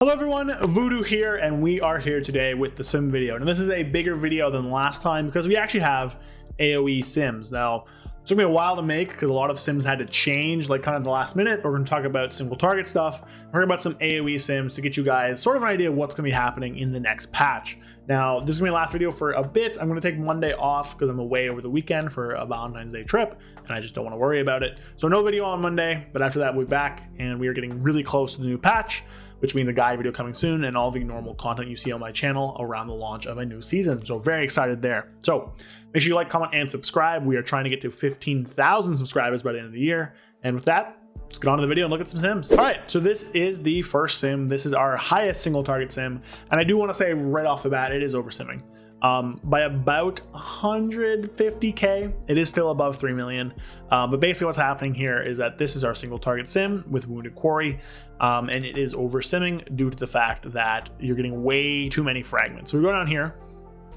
Hello everyone, Voodoo here, and we are here today with the sim video. Now this is a bigger video than last time because we actually have AOE Sims. Now it took me a while to make because a lot of Sims had to change like kind of the last minute. We're going to talk about single target stuff. We're going to talk about some AOE Sims to get you guys sort of an idea of what's going to be happening in the next patch. Now this is going to be the last video for a bit. I'm going to take Monday off because I'm away over the weekend for a Valentine's Day trip and I just don't want to worry about it. So no video on Monday, but after that we'll be back and we are getting really close to the new patch, which means a guide video coming soon and all the normal content you see on my channel around the launch of a new season. So very excited there. So make sure you like, comment, and subscribe. We are trying to get to 15,000 subscribers by the end of the year. And with that, let's get on to the video and look at some sims. All right, so this is the first sim. This is our highest single target sim. And I do want to say right off the bat, it is oversimming. By about 150k. It is still above 3 million, but basically what's happening here is that this is our single target sim with Wounded Quarry, and it is oversimming due to the fact that you're getting way too many fragments. So we go down here,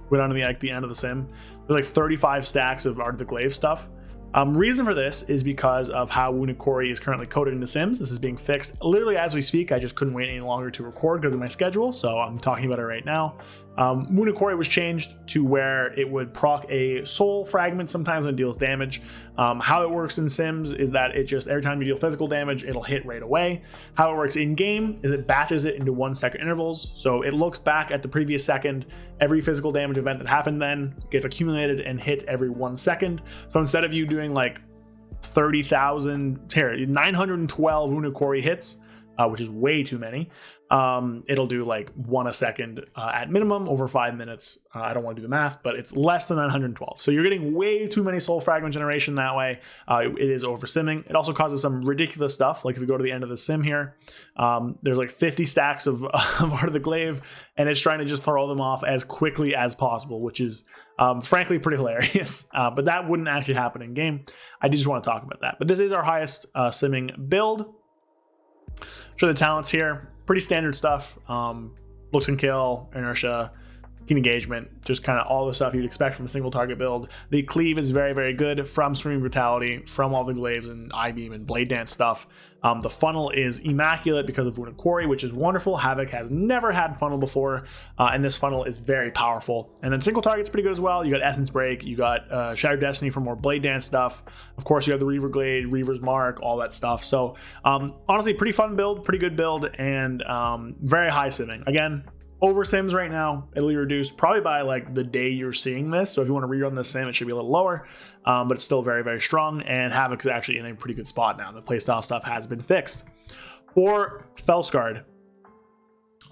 go down to the end of the sim. There's like 35 stacks of Art of the Glaive stuff. Reason for this is because of how Wounded Quarry is currently coded into Sims. This is being fixed literally as we speak. I just couldn't wait any longer to record because of my schedule, so I'm talking about it right now. Wounded Quarry was changed to where it would proc a soul fragment sometimes when it deals damage. How it works in Sims is that it just, every time you deal physical damage, it'll hit right away. How it works in game is it batches it into 1 second intervals. So it looks back at the previous second. Every physical damage event that happened then gets accumulated and hit every 1 second. So instead of you doing like 30,000, 912 Wounded Quarry hits, which is way too many, it'll do like 1 a second at minimum over 5 minutes. I don't want to do the math, but it's less than 912. So you're getting way too many soul fragment generation that way. It is oversimming. It also causes some ridiculous stuff. Like if we go to the end of the sim here, there's like 50 stacks of Art of the Glaive, and it's trying to just throw them off as quickly as possible, which is frankly pretty hilarious. But that wouldn't actually happen in game. I just want to talk about that. But this is our highest simming build. Show the talents here. Pretty standard stuff. Looks and kill, inertia, keen engagement, just kind of all the stuff you'd expect from a single target build. The cleave is very, very good from Screaming Brutality, from all the glaives and I-beam and blade dance stuff. The funnel is immaculate because of Wounded Quarry, which is wonderful. Havoc has never had funnel before, and this funnel is very powerful. And then single target's pretty good as well. You got Essence Break, you got Shattered Destiny for more blade dance stuff. Of course, you have the Reaver Glade, Reaver's Mark, all that stuff. So honestly, pretty fun build, pretty good build, and very high simming. Again, over sims right now, it'll be reduced probably by like the day you're seeing this. So if you want to rerun this sim, it should be a little lower, but it's still very, very strong. And Havoc is actually in a pretty good spot now. The playstyle stuff has been fixed. For Felsguard,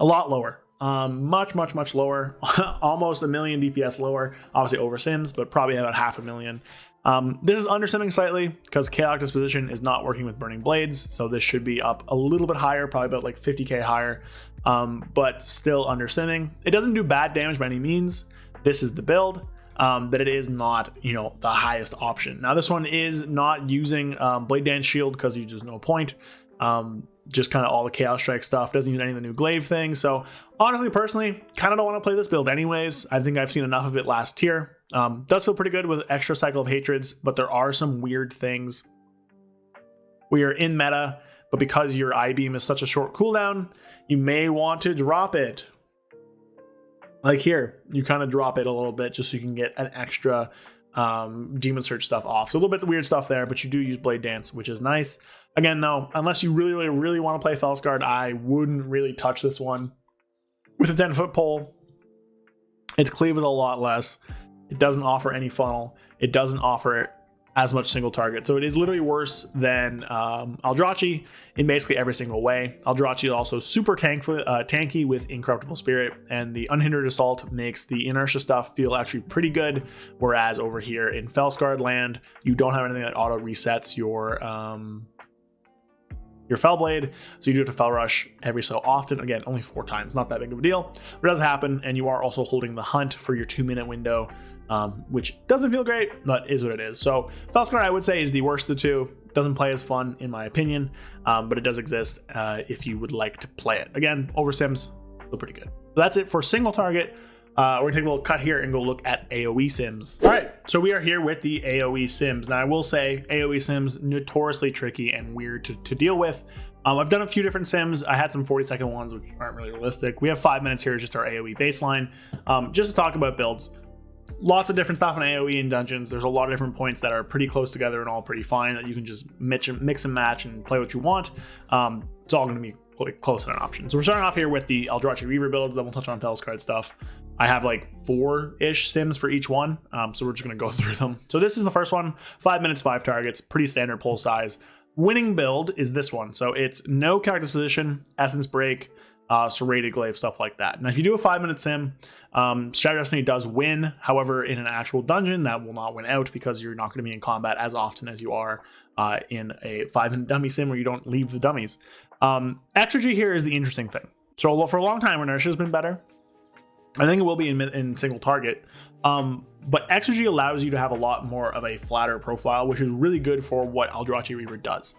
a lot lower, much lower, almost 1 million DPS lower. Obviously over sims, but probably about 500,000. This is undersimming slightly because Chaotic Disposition is not working with Burning Blades, so this should be up a little bit higher, probably about like 50k higher, but still undersimming. It doesn't do bad damage by any means. This is the build, but it is not, you know, the highest option. Now this one is not using Blade Dance Shield because there's just no point. Just kind of all the Chaos Strike stuff, doesn't use any of the new glaive things. So honestly, personally, kind of don't want to play this build anyways. I think I've seen enough of it last tier. Does feel pretty good with extra Cycle of Hatreds, but there are some weird things. We are in meta, but because your I-beam is such a short cooldown, you may want to drop it. Like here, you kind of drop it a little bit just so you can get an extra Demon Search stuff off. So a little bit of weird stuff there, but you do use Blade Dance, which is nice. Again, though, unless you really want to play Felsguard, I wouldn't really touch this one. With a 10-foot pole, its cleave is a lot less. It doesn't offer any funnel. It doesn't offer as much single target. So it is literally worse than Eldrazi in basically every single way. Eldrazi is also super tanky with Incorruptible Spirit, and the Unhindered Assault makes the inertia stuff feel actually pretty good, whereas over here in Felsguard land, you don't have anything that auto resets your Fel Blade, so you do have to Fel Rush every so often. Again, only 4 times, not that big of a deal, but it does happen, and you are also holding the Hunt for your 2-minute window, which doesn't feel great, but is what it is. So Felsguard, I would say, is the worst of the two. Doesn't play as fun, in my opinion, but it does exist if you would like to play it. Again, over sims, still pretty good. So that's it for single target. We're gonna take a little cut here and go look at AOE Sims. All right, so we are here with the AOE Sims. Now I will say AOE Sims notoriously tricky and weird to deal with. I've done a few different Sims. I had some 40-second ones which aren't really realistic. We have 5 minutes here, just our AOE baseline, just to talk about builds. Lots of different stuff in AOE and dungeons. There's a lot of different points that are pretty close together and all pretty fine that you can just mix and match and play what you want. It's all going to be close in an option. So we're starting off here with the Eldrachi Reaver builds. Then we'll touch on Felskard stuff. I have like 4-ish Sims for each one, so we're just going to go through them. So this is the first one. 5 minutes, 5 targets, pretty standard pull size. Winning build is this one. So it's no character disposition, essence break, serrated glaive, stuff like that. Now if you do a 5-minute sim, Shadow Destiny does win. However, in an actual dungeon, that will not win out because you're not going to be in combat as often as you are in a 5-minute dummy sim where you don't leave the dummies. Exergy here is the interesting thing. So for a long time, inertia has been better. I think it will be in single target. But Exergy allows you to have a lot more of a flatter profile, which is really good for what Eldrachi Reaver does.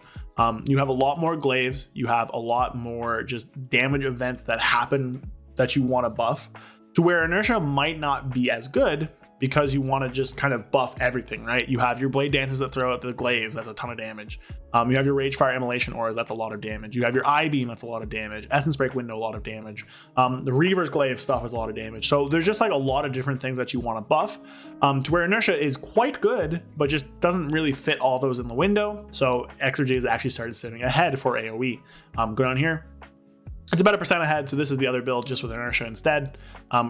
You have a lot more glaives. You have a lot more just damage events that happen that you want to buff, to where inertia might not be as good because you want to just kind of buff everything, right? You have your blade dances that throw out the glaives, that's a ton of damage. You have your Ragefire Immolation Auras, that's a lot of damage. You have your Eye Beam, that's a lot of damage. Essence Break Window, a lot of damage. The Reaver's Glaive stuff is a lot of damage. So there's just like a lot of different things that you want to buff, to where inertia is quite good, but just doesn't really fit all those in the window. So Exergy has actually started sitting ahead for AoE. Go down here. It's about 1% ahead, so this is the other build just with inertia instead,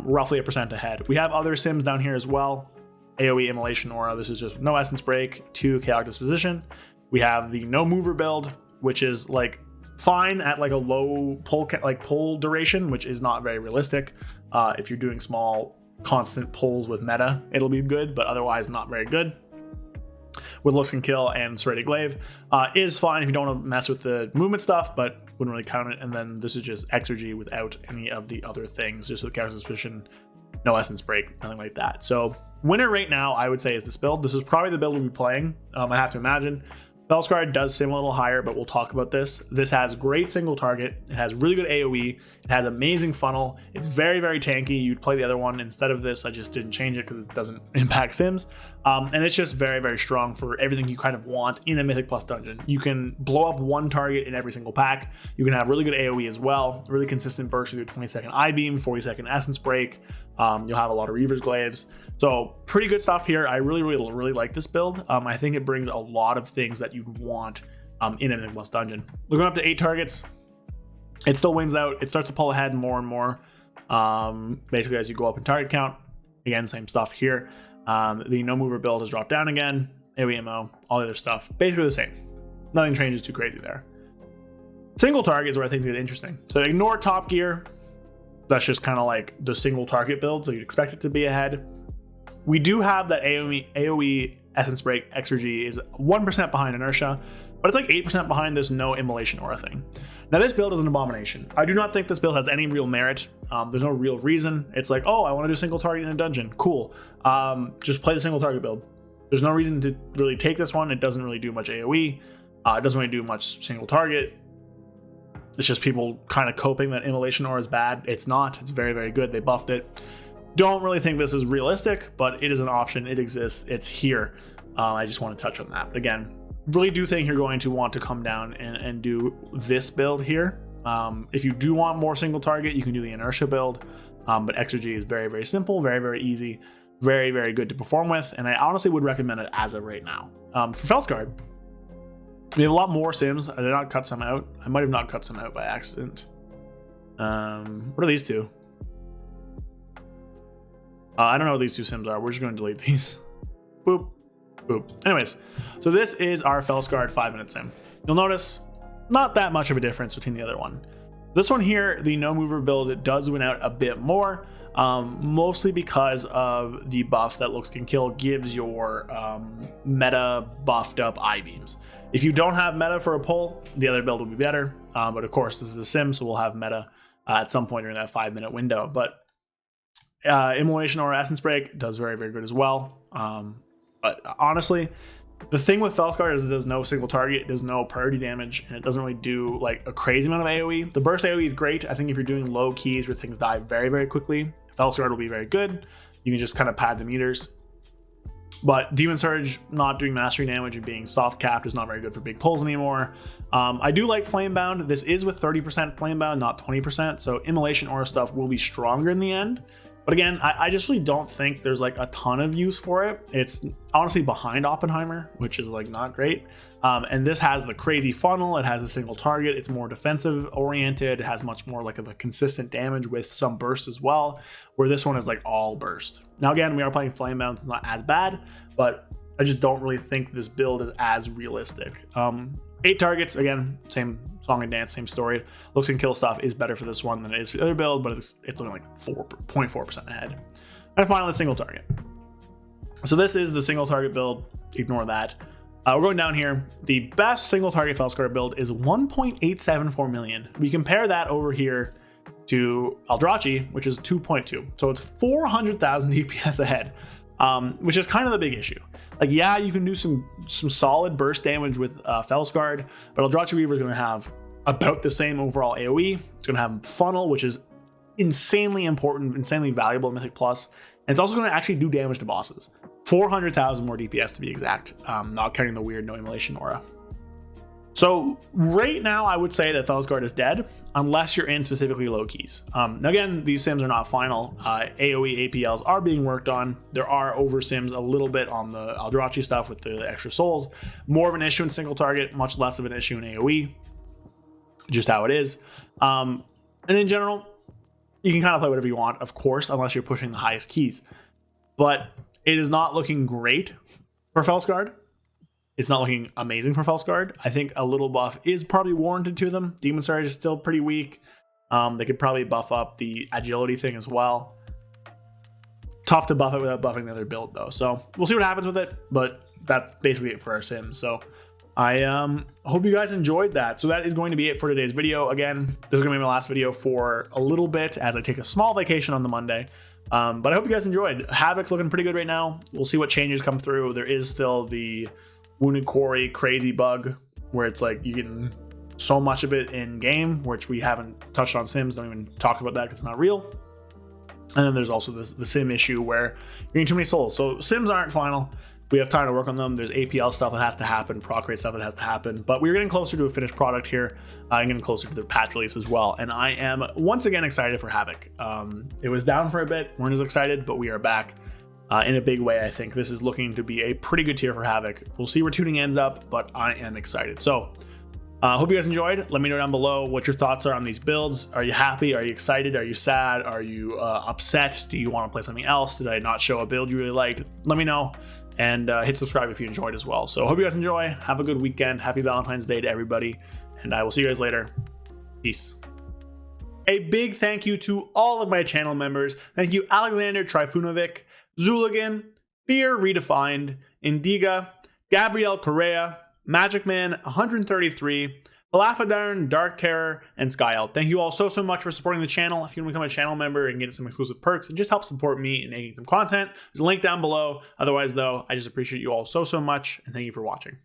roughly 1% ahead. We have other Sims down here as well. AoE Immolation Aura, this is just no Essence Break, 2 Chaotic Disposition. We have the No Mover build, which is like fine at like a low pull duration, which is not very realistic. If you're doing small constant pulls with meta, it'll be good, but otherwise not very good. With Looks Can Kill and Serrated Glaive is fine if you don't want to mess with the movement stuff, but wouldn't really count it. And then this is just Exergy without any of the other things, just with Chaos Suspicion, no Essence Break, nothing like that. So winner right now, I would say, is this build. This is probably the build we'll be playing, I have to imagine. Felskard does sim a little higher, but we'll talk about this. This has great single target. It has really good AoE. It has amazing funnel. It's very, very tanky. You'd play the other one instead of this. I just didn't change it because it doesn't impact Sims. And it's just very, very strong for everything you kind of want in a Mythic Plus dungeon. You can blow up one target in every single pack. You can have really good AoE as well. Really consistent burst with your 20-second Eye Beam, 40-second Essence Break. You'll have a lot of Reaver's Glaives. So pretty good stuff here. I really like this build. I think it brings a lot of things that you'd want in a Mythic Plus dungeon. We're going up to 8 targets. It still wins out. It starts to pull ahead more and more. Basically, as you go up in target count. Again, same stuff here. The No Mover build has dropped down again. AoE MO, all the other stuff. Basically the same. Nothing changes too crazy there. Single target is where I think it's going to get interesting. So ignore Top Gear. That's just kind of like the single target build, so you'd expect it to be ahead. We do have that AoE Essence Break Exergy is 1% behind inertia, but it's like 8% behind this no Immolation Aura thing. Now this build is an abomination. I do not think this build has any real merit. There's no real reason. It's like, oh, I want to do single target in a dungeon. Cool. Just play the single target build. There's no reason to really take this one. It doesn't really do much AoE. It doesn't really do much single target. It's just people kind of coping that Immolation Aura is bad. It's not. It's very, very good. They buffed it. Don't really think this is realistic, but it is an option. It exists. It's here. I just want to touch on that. But again, really do think you're going to want to come down and do this build here. If you do want more single target, you can do the inertia build. But Exergy is very, very simple, very, very easy, very, very good to perform with. And I honestly would recommend it as of right now. For Felskard, we have a lot more Sims. I did not cut some out. I might have not cut some out by accident. What are these two? I don't know what these two Sims are. We're just going to delete these. Boop. Boop. Anyways, so this is our Felskard 5-minute sim. You'll notice not that much of a difference between the other one. This one here, the No Mover build, it does win out a bit more, mostly because of the buff that Looks Can Kill gives your meta buffed up Eye Beams. If you don't have meta for a pull, the other build will be better. But of course, this is a sim, so we'll have meta at some point during that 5-minute window. But Immolation or Essence Break does very, very good as well. But honestly, The thing with Felguard is it does no single target, it does no priority damage, and it doesn't really do like a crazy amount of AoE. The burst AoE is great. I think if you're doing low keys where things die very, very quickly, Felguard will be very good. You can just kind of pad the meters. But Demon Surge not doing mastery damage and being soft capped is not very good for big pulls anymore. I do like Flamebound. This is with 30% Flamebound, not 20%. So Immolation Aura stuff will be stronger in the end. But again, I just really don't think there's like a ton of use for it. It's honestly behind Oppenheimer, which is like not great. And this has the crazy funnel. It has a single target. It's more defensive oriented. It has much more like of a consistent damage with some burst as well, where this one is like all burst. Now, again, we are playing Flamebound. It's not as bad, but I just don't really think this build is as realistic. 8 targets, again, same song and dance, same story. Looks and kill stuff is better for this one than it is for the other build, but it's only like 4.4% ahead. And finally, single target. So this is the single target build. Ignore that. We're going down here. The best single target Felguard build is 1.874 million. We compare that over here to Eldrachi, which is 2.2. So it's 400,000 DPS ahead. Which is kind of the big issue. Like, yeah, you can do some solid burst damage with Felguard, but Eldrachi Weaver is going to have about the same overall AoE. It's going to have Funnel, which is insanely important, insanely valuable in Mythic Plus, and it's also going to actually do damage to bosses. 400,000 more DPS to be exact, not counting the weird no immolation aura. So right now, I would say that Felguard is dead, unless you're in specifically low keys. Now again, these sims are not final. AoE APLs are being worked on. There are over sims a little bit on the Eldrachi stuff with the extra souls. More of an issue in single target, much less of an issue in AoE. Just how it is. And in general, you can kind of play whatever you want, of course, unless you're pushing the highest keys. But it is not looking great for Felguard. It's not looking amazing for Felguard. I think a little buff is probably warranted to them. Demon Surge is still pretty weak. They could probably buff up the agility thing as well. Tough to buff it without buffing the other build though. So we'll see what happens with it, but that's basically it for our sims. So I hope you guys enjoyed that. So that is going to be it for today's video. Again, this is going to be my last video for a little bit as I take a small vacation on the Monday. But I hope you guys enjoyed. Havoc's looking pretty good right now. We'll see what changes come through. There is still the Wounded Quarry crazy bug where it's like you get so much of it in game, which we haven't touched on sims. Don't even talk about that because it's not real. And then there's also the sim issue where you're getting too many souls. So sims aren't final. We have time to work on them. There's APL stuff that has to happen, procreate stuff that has to happen, but we're getting closer to a finished product here. I'm getting closer to the patch release as well. And I am once again excited for Havoc. It was down for a bit. Weren't as excited, but we are back. In a big way. I think this is looking to be a pretty good tier for Havoc. We'll see where tuning ends up, but I am excited. So hope you guys enjoyed. Let me know down below what your thoughts are on these builds. Are you happy? Are you excited? Are you sad? Are you upset? Do you want to play something else? Did I not show a build you really liked? Let me know, and hit subscribe if you enjoyed as well. So hope you guys enjoy. Have a good weekend. Happy Valentine's Day to everybody, and I will see you guys later. Peace. A big thank you to all of my channel members. Thank you, Alexander Trifunovic, Zuligan, Fear Redefined, Indiga, Gabrielle Correa, Magic Man 133, Palafadarn, Dark Terror, and Skyelt. Thank you all so much for supporting the channel. If you want to become a channel member and get some exclusive perks and just help support me in making some content, there's a link down below. Otherwise, though, I just appreciate you all so much, and thank you for watching.